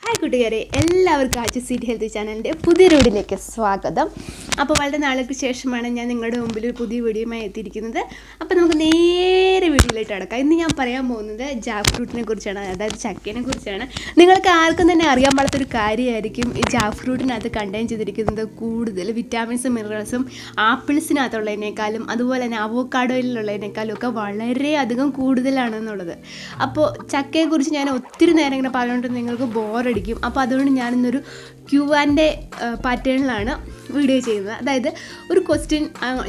Hi കൂട്ടുകാരെ, എല്ലാവർക്കും ആച്ച് health ചാനലിൻ്റെ പുതിയ വീഡിയോയിലേക്ക് സ്വാഗതം. അപ്പോൾ വളരെ നാളുകൾക്ക് ശേഷമാണ് ഞാൻ നിങ്ങളുടെ മുമ്പിൽ ഒരു പുതിയ വീഡിയോയുമായി എത്തിയിരിക്കുന്നത്. അപ്പോൾ നമുക്ക് നേരെ വീഡിയോയിലേക്ക് കടക്കാം. ഇന്ന് ഞാൻ പറയാൻ പോകുന്നത് ജാക്ക് ഫ്രൂട്ടിനെ കുറിച്ചാണ്, അതായത് ചക്കേനെ കുറിച്ചാണ്. നിങ്ങൾക്ക് ആർക്കും തന്നെ അറിയാൻ പാടാത്തൊരു കാര്യമായിരിക്കും ഈ ജാക്ക് ഫ്രൂട്ടിനകത്ത് കണ്ടെയ്ൻ ചെയ്തിരിക്കുന്നത് കൂടുതൽ വിറ്റാമിൻസും മിനറൽസും ആപ്പിൾസിനകത്തുള്ളതിനേക്കാളും അതുപോലെ തന്നെ അവോക്കാഡോയിലുള്ളതിനേക്കാളും ഒക്കെ വളരെയധികം കൂടുതലാണെന്നുള്ളത്. അപ്പോൾ ചക്കയെക്കുറിച്ച് ഞാൻ ഒത്തിരി നേരം ഇങ്ങനെ പറഞ്ഞുകൊണ്ട് നിങ്ങൾക്ക് ബോറടിക്കും. അപ്പോൾ അതുകൊണ്ട് ഞാനിന്നൊരു Q&A പാറ്റേണിലാണ് വീഡിയോ ചെയ്യുന്നത്. അതായത് ഒരു ക്വസ്റ്റ്യൻ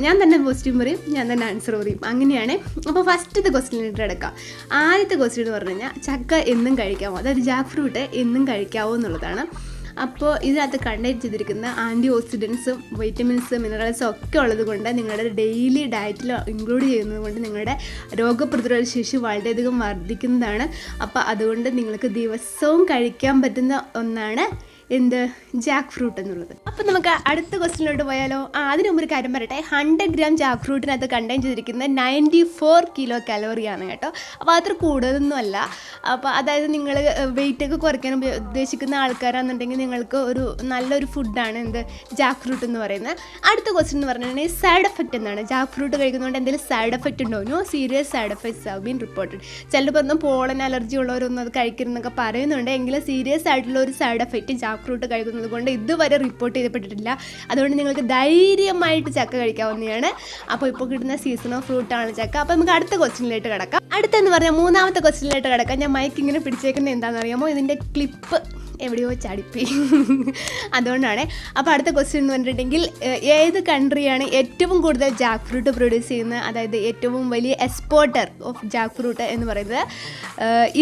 ഞാൻ തന്നെ ക്വസ്റ്റ്യൻ പറയും, ഞാൻ തന്നെ ആൻസർ പറയും, അങ്ങനെയാണ്. അപ്പോൾ ഫസ്റ്റത്തെ ക്വസ്റ്റ്യനിട്ട് എടുക്കാം. ആദ്യത്തെ ക്വസ്റ്റ്യൻ എന്ന് പറഞ്ഞു കഴിഞ്ഞാൽ ചക്ക എന്നും കഴിക്കാമോ, അതായത് ജാക്ക് ഫ്രൂട്ട് എന്നും കഴിക്കാമോ എന്നുള്ളതാണ്. അപ്പോൾ ഇതിനകത്ത് കണ്ടെയ്ൻ ചെയ്തിരിക്കുന്ന ആൻറ്റി ഓക്സിഡൻസും വൈറ്റമിൻസും മിനറൽസും ഒക്കെ ഉള്ളത് കൊണ്ട് നിങ്ങളുടെ ഡെയിലി ഡയറ്റിൽ ഇൻക്ലൂഡ് ചെയ്യുന്നത് കൊണ്ട് നിങ്ങളുടെ രോഗപ്രതിരോധ ശേഷി വളരെയധികം വർദ്ധിക്കുന്നതാണ്. അപ്പോൾ അതുകൊണ്ട് നിങ്ങൾക്ക് ദിവസവും കഴിക്കാൻ പറ്റുന്ന ഒന്നാണ് എന്ത് ജാക്ക് ഫ്രൂട്ട് എന്നുള്ളത്. അപ്പോൾ നമുക്ക് അടുത്ത ക്വസ്റ്റ്യനിലോട്ട് പോയാലോ. അതിന് മുമ്പ് ഒരു കാര്യം പറയട്ടെ, 100 ഗ്രാം ജാക്ക് ഫ്രൂട്ടിനകത്ത് കണ്ടെയ്ൻ ചെയ്തിരിക്കുന്നത് 94 കിലോ കലോറിയാണ് കേട്ടോ. അപ്പോൾ അത്ര കൂടുതലൊന്നും അല്ല. അപ്പോൾ അതായത് നിങ്ങൾ വെയിറ്റൊക്കെ കുറയ്ക്കാൻ ഉദ്ദേശിക്കുന്ന ആൾക്കാരാണെന്നുണ്ടെങ്കിൽ നിങ്ങൾക്ക് ഒരു നല്ലൊരു ഫുഡാണ് എന്ത് ജാക്ക് ഫ്രൂട്ട് എന്ന് പറയുന്നത്. അടുത്ത ക്വസ്റ്റ്യൻ എന്ന് പറഞ്ഞിട്ടുണ്ടെങ്കിൽ സൈഡ് എഫക്റ്റ് എന്താണ്, ജാക്ക് ഫ്രൂട്ട് കഴിക്കുന്നതുകൊണ്ട് എന്തെങ്കിലും സൈഡ് എഫക്റ്റ് ഉണ്ടോ? No serious side effects have been reported. ചിലർ പറഞ്ഞു പോളൻ അലർജി ഉള്ളവരൊന്നും അത് കഴിക്കരുതെന്നൊക്കെ പറയുന്നുണ്ട്, എങ്കിലും സീരിയസ് ആയിട്ടുള്ള ഒരു സൈഡ് എഫക്റ്റ് ജാക്ക് ഫ്രൂട്ട് കഴിക്കുന്നത് കൊണ്ട് ഇതുവരെ റിപ്പോർട്ട് ചെയ്യപ്പെട്ടിട്ടില്ല. അതുകൊണ്ട് നിങ്ങൾക്ക് ധൈര്യമായിട്ട് ചക്ക കഴിക്കാവുന്നതാണ്. അപ്പോൾ ഇപ്പോൾ കിട്ടുന്ന സീസൺ ഓഫ് ഫ്രൂട്ടാണ് ചക്ക. അപ്പോൾ നമുക്ക് അടുത്ത ക്വസ്റ്റ്യനിലേക്ക് കിടക്കാം. അടുത്തെന്ന് പറഞ്ഞാൽ മൂന്നാമത്തെ ക്വസ്റ്റ്യനിലേക്ക് കിടക്കാം. ഞാൻ മൈക്ക് ഇങ്ങനെ പിടിച്ചേക്കുന്നത് എന്താണെന്ന് അറിയാമോ, ഇതിൻ്റെ ക്ലിപ്പ് എവിടെയോ ചടിപ്പി, അതുകൊണ്ടാണ്. അപ്പോൾ അടുത്ത ക്വസ്റ്റ്യൻ എന്ന് പറഞ്ഞിട്ടുണ്ടെങ്കിൽ ഏത് കൺട്രിയാണ് ഏറ്റവും കൂടുതൽ ജാക്ക് ഫ്രൂട്ട് പ്രൊഡ്യൂസ് ചെയ്യുന്നത്, അതായത് ഏറ്റവും വലിയ എക്സ്പോർട്ടർ ഓഫ് ജാക്ക് ഫ്രൂട്ട് എന്ന് പറയുന്നത്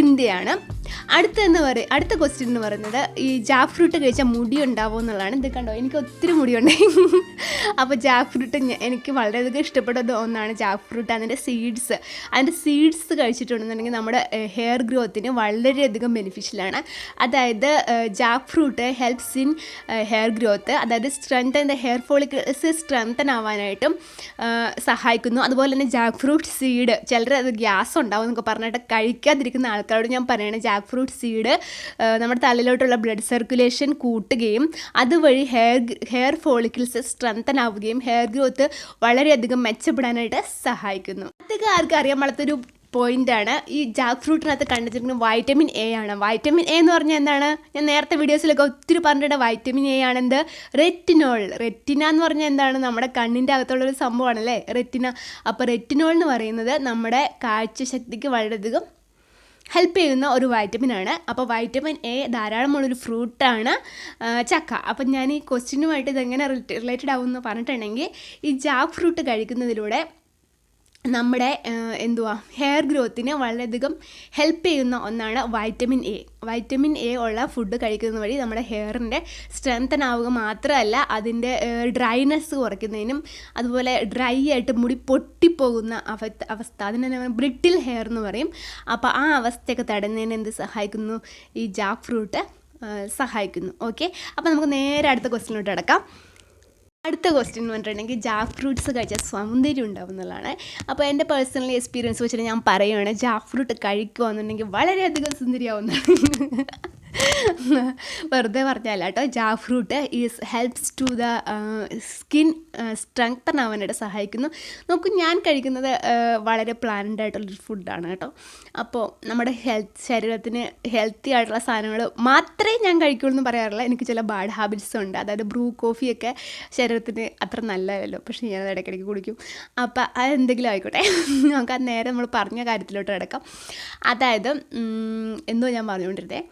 ഇന്ത്യയാണ്. അടുത്ത ക്വസ്റ്റ്യൻ എന്ന് പറയുന്നത് ഈ ജാക്ക് ഫ്രൂട്ട് കഴിച്ചാൽ മുടി ഉണ്ടാവും എന്നുള്ളതാണ്. ഇത് കണ്ടോ, എനിക്ക് ഒത്തിരി മുടിയുണ്ട്. അപ്പോൾ ജാക്ക് ഫ്രൂട്ട് എനിക്ക് വളരെയധികം ഇഷ്ടപ്പെട്ട ഒന്നാണ് ജാക്ക് ഫ്രൂട്ട്. അതിൻ്റെ സീഡ്സ് കഴിച്ചിട്ടുണ്ടെന്നുണ്ടെങ്കിൽ നമ്മുടെ ഹെയർ ഗ്രോത്തിന് വളരെയധികം ബെനിഫിഷ്യലാണ്. അതായത് jackfruit helps in hair growth, അതായത് strengthen the hair follicles strengthen ആവാനായിട്ടും സഹായിക്കുന്നു. അതുപോലെ തന്നെ ജാക്ക് ഫ്രൂട്ട് സീഡ്, ചിലർ അത് ഗ്യാസ് ഉണ്ടാവും എന്നൊക്കെ പറഞ്ഞിട്ട് കഴിക്കാതിരിക്കുന്ന ആൾക്കാരോട് ഞാൻ പറയണേ, ജാക്ക് ഫ്രൂട്ട് സീഡ് നമ്മുടെ തലയിലോട്ടുള്ള ബ്ലഡ് സർക്കുലേഷൻ കൂട്ടുകയും അതുവഴി ഹെയർ ഫോളിക്കിൾസ് സ്ട്രെങ്തൻ ആവുകയും ഹെയർ ഗ്രോത്ത് വളരെയധികം മെച്ചപ്പെടാനായിട്ട് സഹായിക്കുന്നു. അതൊക്കെ ആർക്കും അറിയാൻ പാടാത്തൊരു പോയിൻ്റാണ്. ഈ ജാക്ക് ഫ്രൂട്ടിനകത്ത് കണ്ടിരിക്കുന്നത് വൈറ്റമിൻ എ ആണ്. വൈറ്റമിൻ എ എന്ന് പറഞ്ഞാൽ എന്താണ്, ഞാൻ നേരത്തെ വീഡിയോസിലൊക്കെ ഒത്തിരി പറഞ്ഞിട്ടുണ്ട്. വൈറ്റമിൻ എ ആണ് എന്ത്, റെറ്റിനോൾ. റെറ്റിന എന്ന് പറഞ്ഞാൽ എന്താണ്, നമ്മുടെ കണ്ണിൻ്റെ അകത്തുള്ളൊരു സംഭവമാണല്ലേ റെറ്റിന. അപ്പോൾ റെറ്റിനോൾ എന്ന് പറയുന്നത് നമ്മുടെ കാഴ്ചശക്തിക്ക് വളരെയധികം ഹെൽപ്പ് ചെയ്യുന്ന ഒരു വൈറ്റമിനാണ്. അപ്പോൾ വൈറ്റമിൻ എ ധാരാളമുള്ളൊരു ഫ്രൂട്ടാണ് ചക്ക. അപ്പം ഞാൻ ഈ ക്വസ്റ്റ്യനുമായിട്ട് ഇതെങ്ങനെ റിലേറ്റഡ് ആവുമെന്ന് പറഞ്ഞിട്ടുണ്ടെങ്കിൽ, ഈ ജാക്ക് ഫ്രൂട്ട് കഴിക്കുന്നതിലൂടെ നമ്മുടെ ഹെയർ ഗ്രോത്തിന് വളരെയധികം ഹെൽപ്പ് ചെയ്യുന്ന ഒന്നാണ് വൈറ്റമിൻ എ. വൈറ്റമിൻ എ ഉള്ള ഫുഡ് കഴിക്കുന്നത് വഴി നമ്മുടെ ഹെയറിൻ്റെ സ്ട്രെങ്തൻ ആവുക മാത്രമല്ല, അതിൻ്റെ ഡ്രൈനെസ് കുറയ്ക്കുന്നതിനും അതുപോലെ ഡ്രൈ ആയിട്ട് മുടി പൊട്ടിപ്പോകുന്ന അവസ്ഥ, അതിനെ ബ്രിട്ടിൽ ഹെയർ എന്ന് പറയും. അപ്പോൾ ആ അവസ്ഥയൊക്കെ തടയുന്നതിന് എന്ത് സഹായിക്കുന്നു, ഈ ജാക്ക് ഫ്രൂട്ട് സഹായിക്കുന്നു. ഓക്കെ, അപ്പോൾ നമുക്ക് നേരെ അടുത്ത ക്വസ്റ്റ്യനിലോട്ട് കിടക്കാം. അടുത്ത ക്വസ്റ്റ്യൻ എന്ന് പറഞ്ഞിട്ടുണ്ടെങ്കിൽ ജാക്ക് ഫ്രൂട്ട്സ് കഴിച്ചാൽ സൗന്ദര്യം ഉണ്ടാവും എന്നുള്ളതാണ്. അപ്പോൾ എൻ്റെ പേഴ്സണൽ എക്സ്പീരിയൻസ് വെച്ചിട്ട് ഞാൻ പറയുകയാണ്, ജാക്ക് ഫ്രൂട്ട് കഴിക്കുകയെന്നുണ്ടെങ്കിൽ വളരെയധികം സുന്ദരിയാവുന്നതാണ്. വെറുതെ പറഞ്ഞല്ല കേട്ടോ. Jackfruit helps to the skin strengthen ആവാനായിട്ട് സഹായിക്കുന്നു. നോക്കൂ, ഞാൻ കഴിക്കുന്നത് വളരെ പ്ലാൻഡ് ആയിട്ടുള്ളൊരു ഫുഡാണ് കേട്ടോ. അപ്പോൾ നമ്മുടെ ശരീരത്തിന് ഹെൽത്തി ആയിട്ടുള്ള സാധനങ്ങൾ മാത്രമേ ഞാൻ കഴിക്കുള്ളൂ എന്ന് പറയാറില്ല. എനിക്ക് ചില ബാഡ് ഹാബിറ്റ്സ് ഉണ്ട്. അതായത് ബ്രൂ കോഫിയൊക്കെ ശരീരത്തിന് അത്ര നല്ലതല്ലോ, പക്ഷേ ഞാനത് ഇടയ്ക്കിടയ്ക്ക് കുടിക്കും. അപ്പോൾ അതെന്തെങ്കിലും ആയിക്കോട്ടെ, നമുക്ക് അത് നേരെ നമ്മൾ പറഞ്ഞ കാര്യത്തിലോട്ട് കിടക്കാം. അതായത് എന്തോ ഞാൻ പറഞ്ഞുകൊണ്ടിരുന്നേ,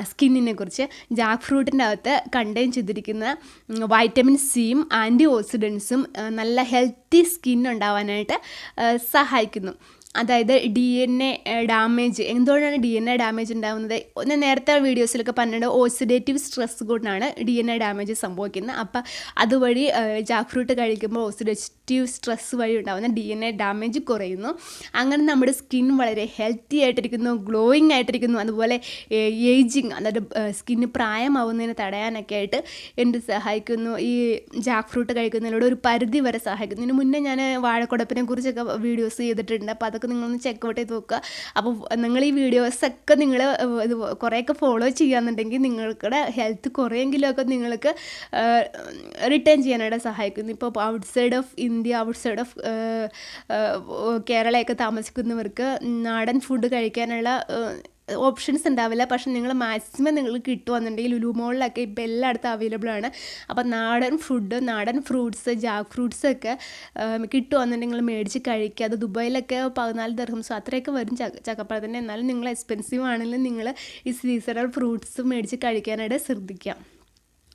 സ്കിന്നിനെ കുറിച്ച്. ജാക്ക് ഫ്രൂട്ടിൻ്റെ അകത്ത് കണ്ടെയ്ൻ ചെയ്തിരിക്കുന്ന വൈറ്റമിൻ സിയും ആൻറ്റി ഓക്സിഡൻസും നല്ല ഹെൽത്തി സ്കിൻ ഉണ്ടാവാനായിട്ട് സഹായിക്കുന്നു. അതായത് DNA ഡാമേജ്, എന്തുകൊണ്ടാണ് DNA ഡാമേജ് ഉണ്ടാകുന്നത്, ഞാൻ നേരത്തെ വീഡിയോസിലൊക്കെ പറഞ്ഞിട്ട് ഓക്സിഡേറ്റീവ് സ്ട്രെസ് കൊണ്ടാണ് DNA ഡാമേജ് സംഭവിക്കുന്നത്. അപ്പം അതുവഴി ജാക്ക് ഫ്രൂട്ട് കഴിക്കുമ്പോൾ പോസിറ്റീവ് സ്ട്രെസ് വഴി ഉണ്ടാകുന്ന DNA ഡാമേജ് കുറയുന്നു. അങ്ങനെ നമ്മുടെ സ്കിൻ വളരെ ഹെൽത്തി ആയിട്ടിരിക്കുന്നു, ഗ്ലോയിങ് ആയിട്ടിരിക്കുന്നു. അതുപോലെ ഏജിങ്, അതായത് സ്കിന്ന് പ്രായമാവുന്നതിന് തടയാനൊക്കെ ആയിട്ട് എന്ത് സഹായിക്കുന്നു, ഈ ജാക്ക് ഫ്രൂട്ട് കഴിക്കുന്നതിലൂടെ ഒരു പരിധി വരെ സഹായിക്കുന്നു. ഇതിന് മുന്നേ ഞാൻ വാഴക്കുടപ്പിനെ കുറിച്ചൊക്കെ വീഡിയോസ് ചെയ്തിട്ടുണ്ട്. അപ്പോൾ അതൊക്കെ നിങ്ങളൊന്ന് ചെക്കൗട്ട് ചെയ്ത് നോക്കുക. അപ്പോൾ നിങ്ങൾ ഈ വീഡിയോസൊക്കെ നിങ്ങൾ ഇത് കുറേയൊക്കെ ഫോളോ ചെയ്യാന്നുണ്ടെങ്കിൽ നിങ്ങൾക്കുടെ ഹെൽത്ത് കുറേയെങ്കിലുമൊക്കെ നിങ്ങൾക്ക് റിട്ടേൺ ചെയ്യാനായിട്ട് സഹായിക്കുന്നു. ഇപ്പോൾ outside of India, outside of കേരളയൊക്കെ താമസിക്കുന്നവർക്ക് നാടൻ ഫുഡ് കഴിക്കാനുള്ള ഓപ്ഷൻസ് ഉണ്ടാവില്ല. പക്ഷെ നിങ്ങൾ മാക്സിമം നിങ്ങൾ കിട്ടുകയെന്നുണ്ടെങ്കിൽ ലുലു മോളിലൊക്കെ ഇപ്പോൾ എല്ലായിടത്തും അവൈലബിൾ ആണ്. അപ്പോൾ നാടൻ ഫുഡ്, നാടൻ ഫ്രൂട്ട്സ്, ജാക്ക് ഫ്രൂട്ട്സൊക്കെ കിട്ടുകയെന്നുണ്ടെങ്കിൽ നിങ്ങൾ മേടിച്ച് കഴിക്കുക. അത് ദുബായിലൊക്കെ 14 ദിർഹംസ് അത്രയൊക്കെ വരും ചക്കപ്പഴത്തിൻ്റെ. എന്നാലും നിങ്ങൾ എക്സ്പെൻസീവ് ആണെങ്കിലും നിങ്ങൾ ഈ സീസണൽ ഫ്രൂട്ട്സ് മേടിച്ച് കഴിക്കാനായിട്ട് ശ്രദ്ധിക്കാം.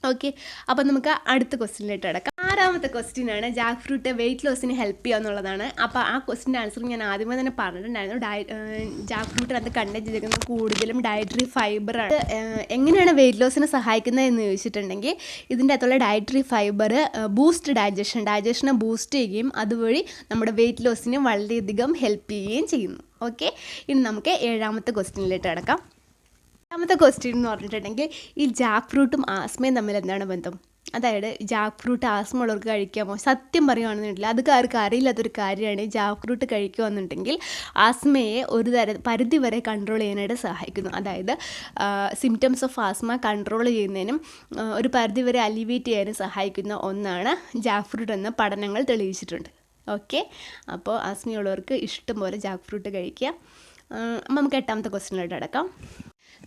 ഓക്കെ, അപ്പോൾ നമുക്ക് അടുത്ത ക്വസ്റ്റ്യനിലേക്ക് കിടക്കാം. 6ാമത്തെ ക്വസ്റ്റ്യനാണ് ജാക്ക് ഫ്രൂട്ട് വെയിറ്റ് ലോസിന് ഹെൽപ്പ് ചെയ്യുക എന്നുള്ളതാണ്. അപ്പോൾ ആ ക്വസ്റ്റ്യൻ്റെ ആൻസർ ഞാൻ ആദ്യമേ തന്നെ പറഞ്ഞിട്ടുണ്ടായിരുന്നു. ജാക്ക് ഫ്രൂട്ടിനകത്ത് കണ്ടന്റ് ചെയ്തിരിക്കുന്നത് കൂടുതലും ഡയറ്ററി ഫൈബറാണ്. എങ്ങനെയാണ് വെയിറ്റ് ലോസിനെ സഹായിക്കുന്നത് എന്ന് ചോദിച്ചിട്ടുണ്ടെങ്കിൽ ഇതിൻ്റെ അകത്തുള്ള ഡയറ്ററി ഫൈബർ ബൂസ്റ്റ് ഡൈജഷനെ ബൂസ്റ്റ് ചെയ്യുകയും അതുവഴി നമ്മുടെ വെയിറ്റ് ലോസിനെ വളരെയധികം ഹെൽപ്പ് ചെയ്യുകയും ചെയ്യുന്നു. ഓക്കെ, ഇനി നമുക്ക് 7ാമത്തെ ക്വസ്റ്റ്യനിലേക്ക് കിടക്കാം. 7ാമത്തെ ക്വസ്റ്റ്യൻ എന്ന് പറഞ്ഞിട്ടുണ്ടെങ്കിൽ ഈ ജാക്ക് ഫ്രൂട്ടും ആസ്മയും തമ്മിൽ എന്താണ് ബന്ധം? അതായത് ജാക്ക് ഫ്രൂട്ട് ആസ്മ ഉള്ളവർക്ക് കഴിക്കാമോ? സത്യം പറയുകയാണെന്നുണ്ടെങ്കിൽ അത് ആർക്കും അറിയില്ലാത്തൊരു കാര്യമാണ്. ജാക്ക് ഫ്രൂട്ട് കഴിക്കുകയെന്നുണ്ടെങ്കിൽ ആസ്മയെ ഒരു പരിധി വരെ കൺട്രോൾ ചെയ്യാനായിട്ട് സഹായിക്കുന്നു. അതായത് സിംറ്റംസ് ഓഫ് ആസ്മ കൺട്രോൾ ചെയ്യുന്നതിനും ഒരു പരിധി വരെ അലിവേറ്റ് ചെയ്യാനും സഹായിക്കുന്ന ഒന്നാണ് ജാക്ക് ഫ്രൂട്ട് എന്ന് പഠനങ്ങൾ തെളിയിച്ചിട്ടുണ്ട്. ഓക്കെ, അപ്പോൾ ആസ്മയുള്ളവർക്ക് ഇഷ്ടം പോലെ ജാക്ക് ഫ്രൂട്ട് കഴിക്കുക. അപ്പോൾ നമുക്ക് 8ാമത്തെ ക്വസ്റ്റ്യനിലോട്ട് കിടക്കാം.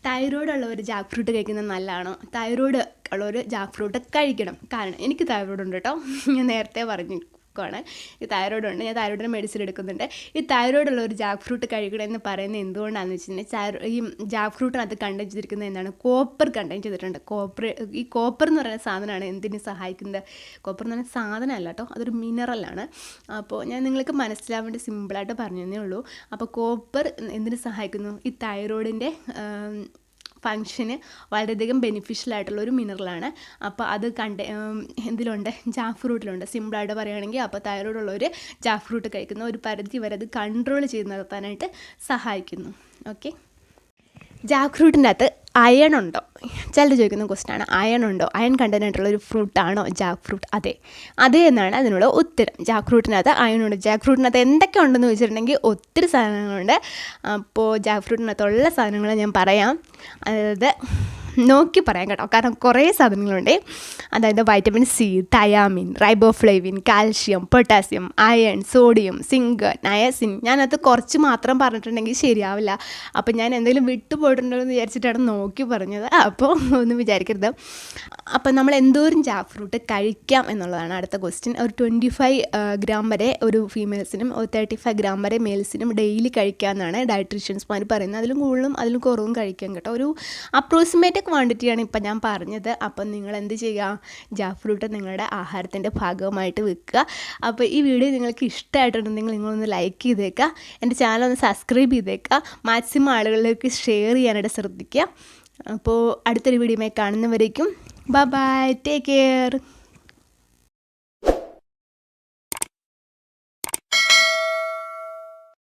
തൈറോയ്ഡ് ഉള്ളവർ ജാക്ക് ഫ്രൂട്ട് കഴിക്കുന്നത് നല്ലതാണോ? തൈറോയ്ഡ് ഉള്ളവർ ജാക്ക് ഫ്രൂട്ട് കഴിക്കണം. കാരണം എനിക്ക് തൈറോയ്ഡ് ഉണ്ട് കേട്ടോ, ഞാൻ നേരത്തെ പറഞ്ഞിരിക്കുകയാണ്. ഈ തൈറോയ്ഡ് ഉണ്ട്, ഞാൻ തൈറോയ്ഡിന് മെഡിസിൻ എടുക്കുന്നുണ്ട്. ഈ തൈറോയ്ഡ് ഉള്ളവർ ജാക്ക് ഫ്രൂട്ട് കഴിക്കണം എന്ന് പറയുന്നത് എന്തുകൊണ്ടാണെന്ന് വെച്ചിട്ടുണ്ടെങ്കിൽ ഈ ജാക്ക് ഫ്രൂട്ടിനകത്ത് കണ്ടെയ്ൻ ചെയ്തിരിക്കുന്നത് എന്താണ്? കോപ്പർ കണ്ടെയ്ൻ ചെയ്തിട്ടുണ്ട്. ഈ കോപ്പർ എന്ന് പറയുന്ന സാധനമാണ് എന്തിനു സഹായിക്കുന്നത്? കോപ്പർ എന്ന് പറയുന്ന സാധനമല്ല കേട്ടോ, അതൊരു മിനറലാണ്. അപ്പോൾ ഞാൻ നിങ്ങൾക്ക് മനസ്സിലാവാൻ വേണ്ടി സിമ്പിളായിട്ട് പറഞ്ഞതേ ഉള്ളൂ. അപ്പോൾ കോപ്പർ എന്തിനു സഹായിക്കുന്നു? ഈ തൈറോയ്ഡിൻ്റെ ഫങ്ഷന് വളരെയധികം ബെനിഫിഷ്യൽ ആയിട്ടുള്ളൊരു മിനറലാണ്. അപ്പോൾ അത് എന്തിലുണ്ട്? ജാക്ക് ഫ്രൂട്ടിലുണ്ട്. സിമ്പിളായിട്ട് പറയുകയാണെങ്കിൽ അപ്പോൾ തൈറോയ്ഡ് ഉള്ളവർ ജാക്ക് ഫ്രൂട്ട് കഴിക്കുന്ന ഒരു പരിധി വരെ അത് കൺട്രോൾ ചെയ്ത് നിർത്താനായിട്ട് സഹായിക്കുന്നു. ഓക്കെ, ജാക്ക് ഫ്രൂട്ടിൻ്റെ അകത്ത് അയൺ ഉണ്ടോ? ചിലർ ചോദിക്കുന്ന ക്വസ്റ്റ്യനാണ്, അയൺ ഉണ്ടോ? അയൺ കണ്ടൻറ്റുള്ളൊരു ഫ്രൂട്ടാണോ ജാക്ക് ഫ്രൂട്ട്? അതെ എന്നാണ് അതിനുള്ള ഉത്തരം. ജാക്ക് ഫ്രൂട്ടിനകത്ത് അയൺ ഉണ്ട്. ജാക്ക് ഫ്രൂട്ടിനകത്ത് എന്തൊക്കെ ഉണ്ടെന്ന് ചോദിച്ചിട്ടുണ്ടെങ്കിൽ ഒത്തിരി സാധനങ്ങളുണ്ട്. അപ്പോൾ ജാക്ക് ഫ്രൂട്ടിനകത്തുള്ള സാധനങ്ങൾ ഞാൻ പറയാം. അതായത് നോക്കി പറയാം കേട്ടോ, കാരണം കുറേ സാധനങ്ങളുണ്ട്. അതായത് vitamin C, thiamine, riboflavin, calcium, potassium, iron, sodium, zinc, niacin. ഞാനത് കുറച്ച് മാത്രം പറഞ്ഞിട്ടുണ്ടെങ്കിൽ ശരിയാവില്ല. അപ്പോൾ ഞാൻ എന്തെങ്കിലും വിട്ടുപോയിട്ടുണ്ടോ എന്ന് വിചാരിച്ചിട്ടാണ് നോക്കി പറഞ്ഞത്. അപ്പോൾ ഒന്നും വിചാരിക്കരുത്. അപ്പോൾ നമ്മൾ എന്തോരം ജാക്ക് ഫ്രൂട്ട് കഴിക്കാം എന്നുള്ളതാണ് അടുത്ത ക്വസ്റ്റ്യൻ. ഒരു 25 ഗ്രാം വരെ ഒരു ഫീമെയിൽസിനും 35 ഗ്രാം വരെ മെയിൽസിനും ഡെയിലി കഴിക്കാമെന്നാണ് ഡയറ്റീഷ്യൻസ്മാർ പറയുന്നത്. അതിലും കൂടുതലും അതിലും കുറവും കഴിക്കാം കേട്ടോ. ഒരു അപ്രോക്സിമേറ്റ് ക്വാണ്ടിറ്റിയാണ് ഇപ്പം ഞാൻ പറഞ്ഞത്. അപ്പം നിങ്ങൾ എന്ത് ചെയ്യുക? ജാക്ക് ഫ്രൂട്ട് നിങ്ങളുടെ ആഹാരത്തിൻ്റെ ഭാഗമായിട്ട് വെക്കുക. അപ്പോൾ ഈ വീഡിയോ നിങ്ങൾക്ക് ഇഷ്ടമായിട്ടുണ്ടെങ്കിൽ നിങ്ങളൊന്ന് ലൈക്ക് ചെയ്തേക്കുക, എൻ്റെ ചാനൽ ഒന്ന് സബ്സ്ക്രൈബ് ചെയ്തേക്കുക, മാക്സിമം ആളുകളിലേക്ക് ഷെയർ ചെയ്യാനായിട്ട് ശ്രദ്ധിക്കുക. അപ്പോൾ അടുത്തൊരു വീഡിയോയുമായി കാണുന്നവരേക്കും ബൈ ബൈ, ടേക്ക് കെയർ.